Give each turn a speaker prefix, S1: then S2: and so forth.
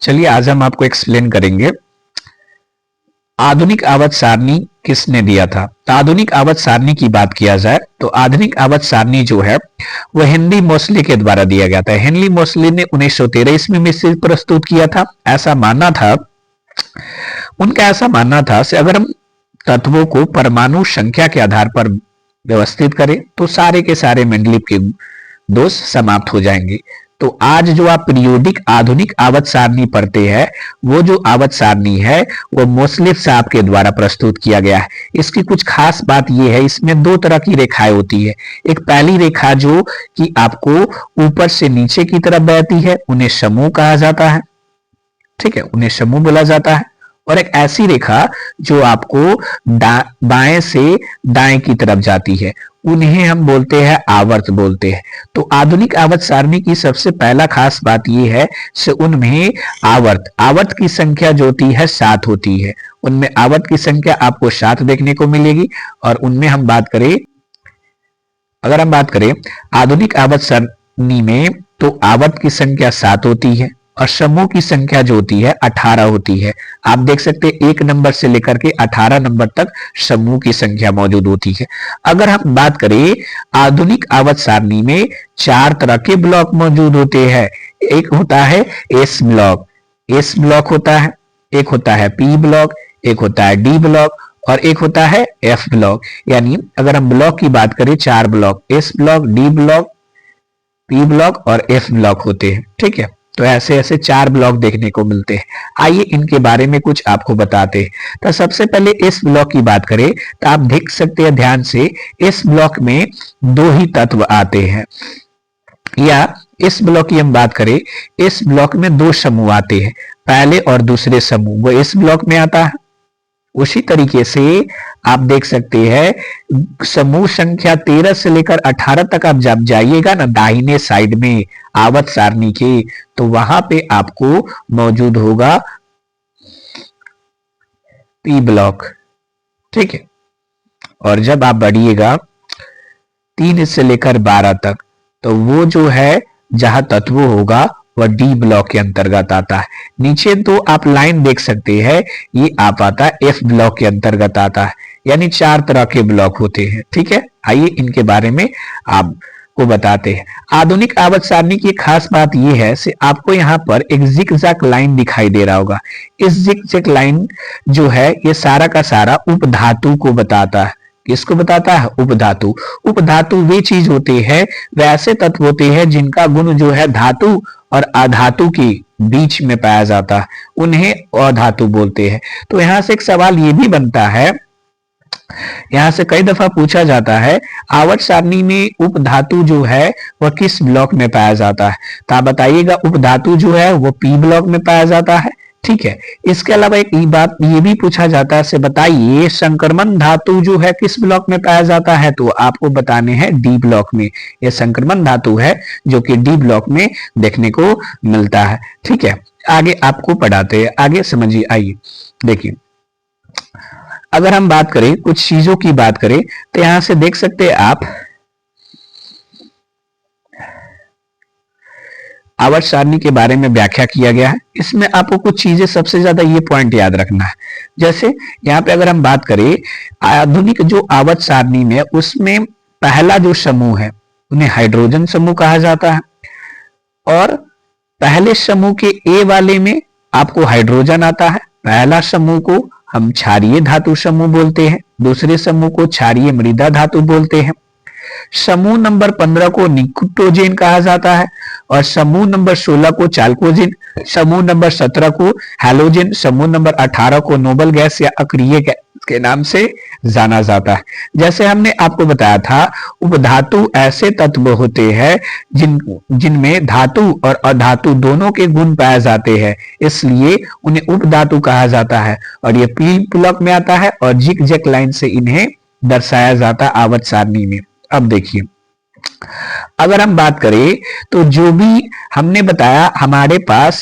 S1: चलिए आज हम आपको एक्सप्लेन करेंगे आधुनिक आवर्त सारणी किसने दिया था। तो आधुनिक आवर्त सारणी की बात किया जाए तो आधुनिक आवर्त सारणी जो है वह हेनरी मोसले के द्वारा दिया गया था। हेनरी मोसले ने 1913 ईस्वी में इसे प्रस्तुत किया था। ऐसा मानना था, उनका ऐसा मानना था कि अगर हम तत्वों को परमाणु संख्या के आधार पर व्यवस्थित करें तो सारे के सारे मेंडलीव के दोष समाप्त हो जाएंगे। तो आज जो आप पीरियोडिक आधुनिक आवर्त सारणी पढ़ते हैं वो जो आवर्त सारणी है वो मोसले साहब के द्वारा प्रस्तुत किया गया है। इसकी कुछ खास बात ये है, इसमें दो तरह की रेखाएं होती है। एक पहली रेखा जो कि आपको ऊपर से नीचे की तरफ बहती है उन्हें समूह कहा जाता है, ठीक है, उन्हें समूह बोला जाता है। और एक ऐसी रेखा जो आपको बाएं से दाएं की तरफ जाती है उन्हें हम बोलते हैं आवर्त बोलते हैं। तो आधुनिक आवर्त सारणी की सबसे पहला खास बात यह है कि उनमें आवर्त की संख्या जो होती है 7 होती है। उनमें आवर्त की संख्या आपको 7 देखने को मिलेगी। और उनमें हम बात करें, अगर हम बात करें आधुनिक आवर्त सारणी में तो आवर्त की संख्या 7 होती है और समूह की संख्या जो होती है 18 होती है। आप देख सकते हैं 1 नंबर से लेकर के 18 नंबर तक समूह की संख्या मौजूद होती है। अगर हम बात करें आधुनिक आवर्त सारणी में 4 तरह के ब्लॉक मौजूद होते हैं। एक होता है एस ब्लॉक होता है, एक होता है पी ब्लॉक, एक होता है डी ब्लॉक और एक होता है एफ ब्लॉक। यानी अगर हम ब्लॉक की बात करें 4 block S block, D block, P block और एफ ब्लॉक होते हैं, ठीक है। तो ऐसे ऐसे 4 ब्लॉक देखने को मिलते हैं। आइए इनके बारे में कुछ आपको बताते हैं। तो सबसे पहले इस ब्लॉक की बात करें तो आप देख सकते हैं ध्यान से इस ब्लॉक में 2 ही तत्व आते हैं। या इस ब्लॉक की हम बात करें, इस ब्लॉक में 2 समूह आते हैं, पहले और दूसरे समूह वो इस ब्लॉक में आता है। उसी तरीके से आप देख सकते हैं समूह संख्या 13 से लेकर 18 तक आप जब जाइएगा ना दाहिने साइड में आवर्त सारणी के, तो वहां पे आपको मौजूद होगा पी ब्लॉक, ठीक है। और जब आप बढ़िएगा 3 से लेकर 12 तक तो वो जो है जहां तत्व होगा वह डी ब्लॉक के अंतर्गत आता है। नीचे तो आप लाइन देख सकते हैं, ये आप आता है एफ ब्लॉक के अंतर्गत आता है। यानी 4 तरह के ब्लॉक होते हैं, ठीक है। आइए इनके बारे में आपको बताते हैं। आधुनिक आवर्त सारणी की खास बात यह है कि आपको यहाँ पर एक जिगजैग लाइन दिखाई दे रहा होगा। इस जिगजैग लाइन जो है ये सारा का सारा उपधातु को बताता है। किसको बताता है? उपधातु। उपधातु वे चीज होते हैं, वे ऐसे तत्व होते हैं जिनका गुण जो है धातु और अधातु के बीच में पाया जाता है, उन्हें अधातु बोलते हैं। तो यहां से एक सवाल ये भी बनता है, यहां से कई दफा पूछा जाता है आवर्त सारणी में उपधातु जो है वह किस ब्लॉक में पाया जाता है। तो आप बताइएगा उपधातु जो है वो पी ब्लॉक में पाया जाता है, ठीक है। इसके अलावा एक बात ये भी पूछा जाता है, से बताइए संक्रमण धातु जो है किस ब्लॉक में पाया जाता है, तो आपको बताने हैं डी ब्लॉक में। यह संक्रमण धातु है जो कि डी ब्लॉक में देखने को मिलता है, ठीक है। आगे आपको पढ़ाते हैं, आगे समझिए। आइए देखिए, अगर हम बात करें कुछ चीजों की बात करें तो यहां से देख सकते हैं आप आवर्त सारणी के बारे में व्याख्या किया गया है। इसमें आपको कुछ चीजें सबसे ज्यादा ये पॉइंट याद रखना है। जैसे यहाँ पे अगर हम बात करें आधुनिक जो आवर्त सारणी में, उसमें पहला जो समूह है उन्हें हाइड्रोजन समूह कहा जाता है। और पहले समूह के ए वाले में आपको हाइड्रोजन आता है। पहला समूह को हम क्षारीय धातु समूह बोलते हैं, दूसरे समूह को क्षारीय मृदा धातु बोलते हैं। समूह नंबर 15 को निकोटोजेन कहा जाता है और समूह नंबर 16 को चाल्कोजेन, समूह नंबर 17 को हैलोजेन, समूह नंबर 18 को नोबल गैस या अक्रिय गैस के नाम से जाना जाता है। जैसे हमने आपको बताया था उपधातु ऐसे तत्व होते हैं जिनमें धातु और अधातु दोनों के गुण पाए जाते हैं, इसलिए उन्हें उपधातु कहा जाता है। और ये पी ब्लॉक में आता है और जिगजैग लाइन से इन्हें दर्शाया जाता है आवर्त सारणी में। अब देखिए, अगर हम बात करें तो जो भी हमने बताया हमारे पास